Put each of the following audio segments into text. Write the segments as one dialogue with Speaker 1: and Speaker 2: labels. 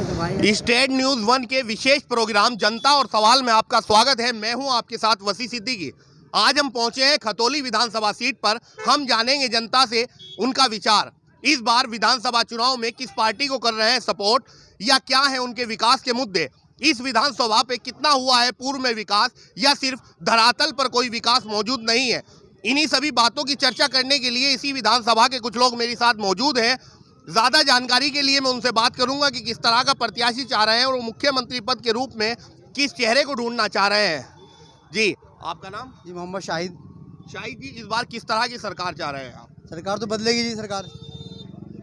Speaker 1: State news 1 के विशेष programme जनता और सवाल में आपका स्वागत है। मैं हूं आपके साथ वसी सिद्दीकी। आज हम पहुंचे हैं खतौली विधानसभा सीट पर। हम जानेंगे जनता से उनका विचार। इस बार विधानसभा चुनाव में किस पार्टी को कर रहे हैं सपोर्ट, या क्या है उनके विकास के मुद्दे। इस विधानसभा पे कितना हुआ है पूर्व में विकास, या सिर्फ धरातल पर कोई विकास मौजूद नहीं है। इन्हीं सभी बातों की चर्चा करने के लिए इसी विधानसभा के कुछ लोग मेरे साथ मौजूद हैं। ज़्यादा जानकारी के लिए मैं उनसे बात करूंगा कि किस तरह का प्रत्याशी चाह रहे हैं और वो मुख्यमंत्री पद के रूप में किस चेहरे को ढूंढना चाह रहे हैं। जी, आपका नाम?
Speaker 2: जी मोहम्मद शाहिद।
Speaker 1: शाहिद जी, इस बार किस तरह की सरकार चाह रहे हैं आप?
Speaker 2: सरकार तो बदलेगी जी, सरकार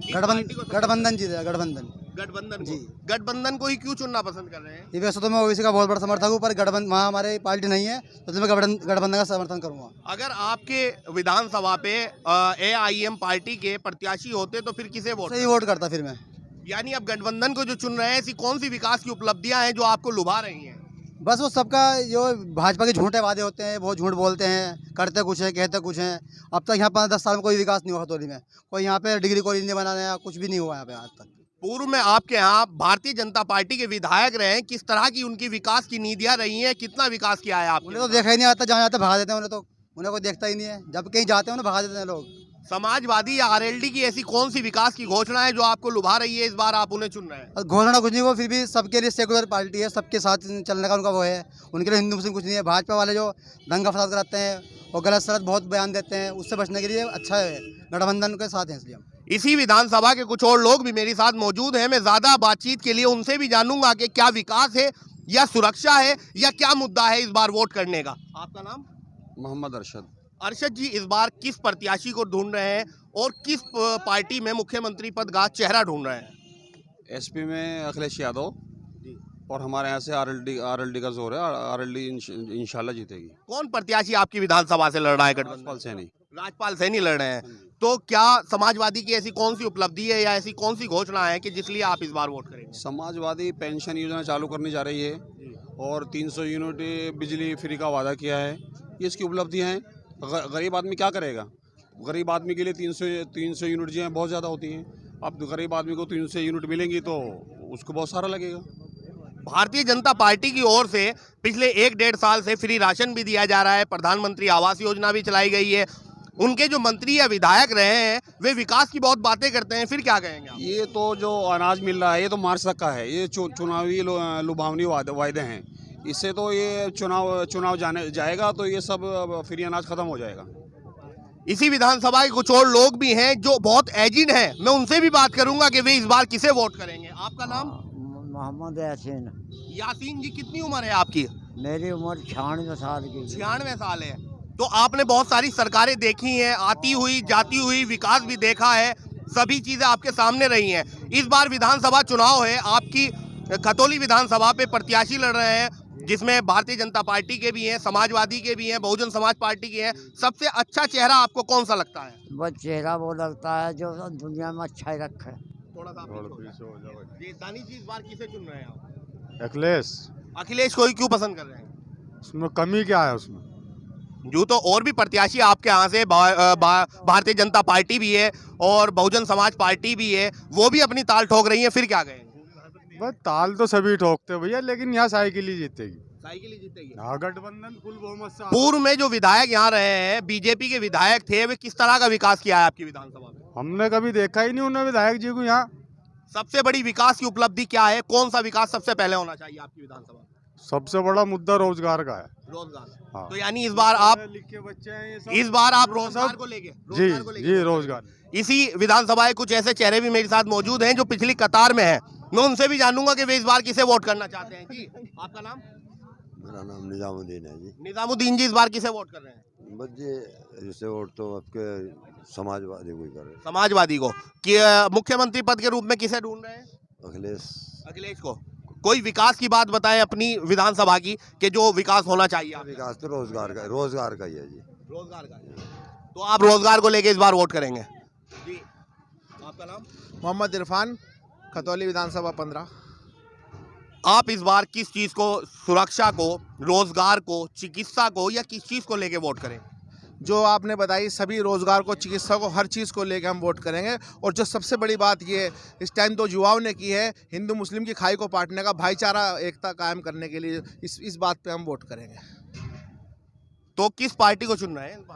Speaker 2: गठबंधन जीतेगा। गठबंधन
Speaker 1: जी, गठबंधन को ही क्यों चुनना पसंद कर रहे हैं?
Speaker 2: ये वैसे तो मैं ओबीसी का बहुत बड़ा समर्थक हूँ, पर गठबंधन वहाँ हमारे पार्टी नहीं है, तो मैं गठबंधन का समर्थन करूँगा।
Speaker 1: अगर आपके विधानसभा पे AIM पार्टी के प्रत्याशी होते तो फिर किसे वोट?
Speaker 2: सही वोट करता फिर मैं।
Speaker 1: यानी अब गठबंधन को जो चुन रहे हैं, ऐसी कौन सी विकास की उपलब्धियां हैं जो आपको लुभा रही हैं?
Speaker 2: बस वो सबका जो भाजपा के झूठे वादे होते हैं, बहुत झूठ बोलते हैं, करते कुछ है कहते कुछ हैं। अब तक यहाँ 5-10 साल में कोई विकास नहीं हुआ खतौली में। कोई यहाँ पे डिग्री कॉलेज नहीं बनाया, कुछ भी नहीं हुआ यहाँ पे आज तक।
Speaker 1: पूर्व में आपके यहाँ भारतीय जनता पार्टी के विधायक रहे हैं, किस तरह की उनकी विकास की नीतियां रही हैं, कितना विकास किया है आपने?
Speaker 2: उन्हें तो देखा ही नहीं आता, जहाँ जाते भगा देते हैं उन्हें कोई देखता ही नहीं है। जब कहीं जाते हैं उन्हें भगा देते हैं लोग।
Speaker 1: समाजवादी या RLD की ऐसी कौन सी विकास की घोषणा है जो आपको लुभा रही है, इस बार आप उन्हें चुन रहे हैं?
Speaker 2: घोषणा कुछ नहीं, वो फिर भी सबके लिए सेकुलर पार्टी है, सबके साथ चलने का उनका वो है। उनके लिए हिंदू मुस्लिम कुछ नहीं है। भाजपा वाले जो दंगा फसाद कराते हैं और गलत सलत बहुत बयान देते हैं, उससे बचने के लिए अच्छा है, गठबंधन के साथ है। इसलिए हम
Speaker 1: इसी विधानसभा के कुछ और लोग भी मेरे साथ मौजूद हैं। मैं ज्यादा बातचीत के लिए उनसे भी जानूंगा कि क्या विकास है, या सुरक्षा है, या क्या मुद्दा है इस बार वोट करने का। आपका नाम?
Speaker 3: मोहम्मद अरशद।
Speaker 1: अरशद जी, इस बार किस प्रत्याशी को ढूंढ रहे हैं और किस पार्टी में मुख्यमंत्री पद का चेहरा ढूंढ रहे हैं?
Speaker 3: SP में अखिलेश यादव और हमारे यहाँ से RLD का जोर है। RLD इंशाल्लाह जीतेगी।
Speaker 1: कौन प्रत्याशी आपकी विधानसभा से लड़ रहा है?
Speaker 3: राजपाल सैनी।
Speaker 1: राजपाल सैनी लड़ रहे हैं। तो क्या समाजवादी की ऐसी कौन सी उपलब्धि है या ऐसी कौन सी घोषणा है कि जिसलिए आप इस बार वोट करेंगे?
Speaker 3: समाजवादी पेंशन योजना चालू करने जा रही है और 300 यूनिट बिजली फ्री का वादा किया है। ये इसकी उपलब्धियाँ हैं। गरीब आदमी क्या करेगा? गरीब आदमी के लिए 300 यूनिट जो हैं बहुत ज़्यादा होती हैं। अब गरीब आदमी को 300 यूनिट मिलेंगी तो उसको बहुत सारा लगेगा।
Speaker 1: भारतीय जनता पार्टी की ओर से पिछले 1-1.5 साल से फ्री राशन भी दिया जा रहा है, प्रधानमंत्री आवास योजना भी चलाई गई है। उनके जो मंत्री या विधायक रहे हैं वे विकास की बहुत बातें करते हैं, फिर क्या कहेंगे आप?
Speaker 3: ये तो जो अनाज मिल रहा है ये तो मार्च तक का है। ये चुनावी लुभावनी वायदे हैं। इससे तो ये चुनाव जाएगा तो ये सब फ्री अनाज खत्म हो जाएगा।
Speaker 1: इसी विधानसभा के कुछ और लोग भी हैं जो बहुत एजिड हैं। मैं उनसे भी बात करूंगा कि वे इस बार किसे वोट करेंगे। आपका नाम?
Speaker 4: मोहम्मद यासीन।
Speaker 1: यासीन जी, कितनी उम्र है आपकी?
Speaker 4: मेरी उम्र 96 साल की।
Speaker 1: 96 साल है। तो आपने बहुत सारी सरकारें देखी हैं, आती हुई जाती हुई, विकास भी देखा है, सभी चीजें आपके सामने रही हैं। इस बार विधानसभा चुनाव है, आपकी खतौली विधानसभा पे प्रत्याशी लड़ रहे हैं जिसमें भारतीय जनता पार्टी के भी हैं, समाजवादी के भी हैं, बहुजन समाज पार्टी के हैं। सबसे अच्छा चेहरा आपको कौन सा लगता है?
Speaker 4: वो चेहरा वो लगता है जो दुनिया में अच्छा ही रखे।
Speaker 1: थोड़ा सा जी, दानी जी, इस बार किसे चुन रहे हैं आप?
Speaker 5: अखिलेश।
Speaker 1: अखिलेश को ही क्यों पसंद कर रहे हैं?
Speaker 5: उसमें कमी क्या है उसमें?
Speaker 1: जो तो और भी प्रत्याशी आपके यहाँ से भारतीय जनता पार्टी भी है और बहुजन समाज पार्टी भी है, वो भी अपनी ताल ठोक रही है, फिर क्या कहेंगे?
Speaker 5: बस ताल तो सभी ठोकते भैया, लेकिन यहाँ साइकिल ही जीतेगी।
Speaker 1: साइकिल ही जीतेगी।
Speaker 5: हाँ, गठबंधन फुल बहुमत से।
Speaker 1: पूर्व में जो विधायक यहाँ रहे हैं, BJP के विधायक थे, वे किस तरह का विकास किया है आपकी विधानसभा में?
Speaker 5: हमने कभी देखा ही नहीं उन्हें विधायक जी को यहाँ।
Speaker 1: सबसे बड़ी विकास की उपलब्धि क्या है? कौन सा विकास सबसे पहले होना चाहिए आपकी विधानसभा में?
Speaker 5: सबसे बड़ा मुद्दा रोजगार का है।
Speaker 1: रोजगार।
Speaker 5: हाँ।
Speaker 1: तो यानी इस बार आप
Speaker 5: लिखे बच्चे हैं ये सब।
Speaker 1: इस बार आप रोजगार को लेके
Speaker 5: जी रोजगार।
Speaker 1: इसी विधानसभा के कुछ ऐसे चेहरे भी मेरे साथ मौजूद हैं जो पिछली कतार में हैं। मैं उनसे भी जानूंगा कि वे इस बार किसे वोट करना चाहते हैं। जी, आपका नाम?
Speaker 6: मेरा नाम निजामुद्दीन है जी।
Speaker 1: निजामुद्दीन जी, इस बार किसे वोट कर रहे हैं?
Speaker 6: बस जी, इसे वोट तो आपके समाजवादी को ही कर रहे हैं।
Speaker 1: समाजवादी को। कि मुख्यमंत्री पद के रूप में किसे ढूंढ रहे हैं? अखिलेश को। कोई विकास की बात बताएं अपनी विधानसभा की कि जो विकास होना चाहिए।
Speaker 6: विकास तो रोजगार का ही है जी।
Speaker 1: रोजगार का। तो आप रोजगार को लेके इस बार वोट करेंगे? जी, आपका नाम?
Speaker 7: मोहम्मद इरफान, खतौली विधानसभा 15।
Speaker 1: आप इस बार किस चीज़ को, सुरक्षा को, रोजगार को, चिकित्सा को, या किस चीज़ को लेके वोट करें?
Speaker 7: जो आपने बताई सभी रोजगार को, चिकित्सा को, हर चीज़ को लेकर हम वोट करेंगे। और जो सबसे बड़ी बात ये इस टाइम तो युवाओं ने की है, हिंदू मुस्लिम की खाई को पाटने का, भाईचारा एकता कायम करने के लिए इस बात पे हम वोट करेंगे।
Speaker 1: तो किस पार्टी को चुन रहे हैं?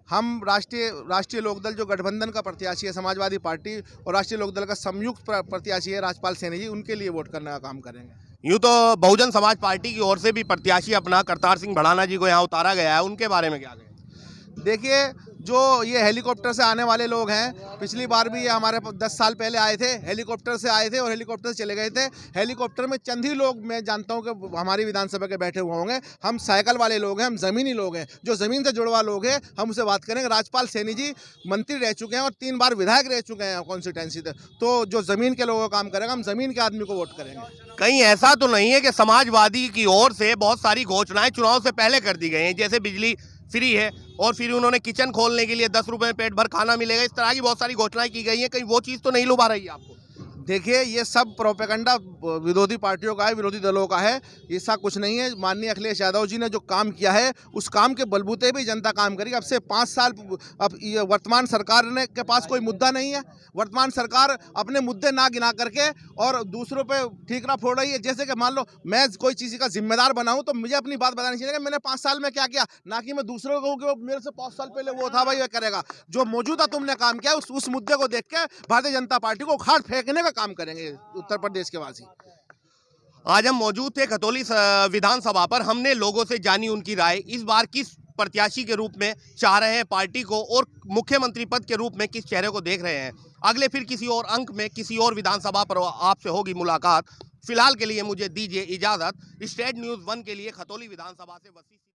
Speaker 7: हम राष्ट्रीय लोकदल जो गठबंधन का प्रत्याशी है, समाजवादी पार्टी और राष्ट्रीय लोकदल का संयुक्त प्रत्याशी है राजपाल सैनी जी, उनके लिए वोट करने का काम करेंगे।
Speaker 1: यूँ तो बहुजन समाज पार्टी की ओर से भी प्रत्याशी अपना करतार सिंह भड़ाना जी को यहाँ उतारा गया है, उनके बारे में क्या कहें?
Speaker 7: देखिए, जो ये हेलीकॉप्टर से आने वाले लोग हैं, पिछली बार भी ये हमारे 10 साल पहले आए थे, हेलीकॉप्टर से आए थे और हेलीकॉप्टर से चले गए थे। हेलीकॉप्टर में चंद ही लोग मैं जानता हूं कि हमारी विधानसभा के बैठे हुए होंगे। हम साइकिल वाले लोग हैं, हम ज़मीनी लोग हैं, जो ज़मीन से जुड़वा लोग हैं, हम उससे बात करेंगे। राजपाल सैनी जी मंत्री रह चुके हैं और 3 बार विधायक रह चुके हैं कॉन्स्टिट्यूंसी से, तो जो ज़मीन के लोगों का काम करेगा, हम ज़मीन के आदमी को वोट करेंगे।
Speaker 1: कहीं ऐसा तो नहीं है कि समाजवादी की ओर से बहुत सारी घोषणाएं चुनाव से पहले कर दी गई हैं, जैसे बिजली फ्री है और फिर उन्होंने किचन खोलने के लिए 10 रुपए में पेट भर खाना मिलेगा, इस तरह की बहुत सारी घोषणाएं की गई हैं, कहीं वो चीज़ तो नहीं लुभा रही है आपको?
Speaker 7: देखिए, ये सब प्रोपेगेंडा विरोधी पार्टियों का है, विरोधी दलों का है, ऐसा कुछ नहीं है। माननीय अखिलेश यादव जी ने जो काम किया है, उस काम के बलबूते भी जनता काम करेगी। अब से 5 साल, अब ये वर्तमान सरकार ने के पास कोई मुद्दा नहीं है। वर्तमान सरकार अपने मुद्दे ना गिना करके और दूसरों पे ठीकरा फोड़ रही है। जैसे कि मान लो मैं कोई चीज़ का जिम्मेदार बना हूं, तो मुझे अपनी बात बतानी चाहिए कि मैंने 5 साल में क्या किया, ना कि मैं दूसरों को कहूं कि वो मेरे से 5 साल पहले वो था, भाई वो करेगा। जो मौजूदा तुमने काम किया, उस मुद्दे को देख के भारतीय जनता पार्टी को उखाड़ फेंकने का काम करेंगे उत्तर प्रदेश के वासी।
Speaker 1: आज हम मौजूद थे खतौली विधानसभा पर, हमने लोगों से जानी उनकी राय, इस बार किस प्रत्याशी के रूप में चाह रहे हैं पार्टी को और मुख्यमंत्री पद के रूप में किस चेहरे को देख रहे हैं। अगले फिर किसी और अंक में किसी और विधानसभा पर आपसे होगी मुलाकात। फिलहाल के लिए मुझे दीजिए इजाजत। स्टेट न्यूज़ 1 के लिए खतौली विधानसभा से वसी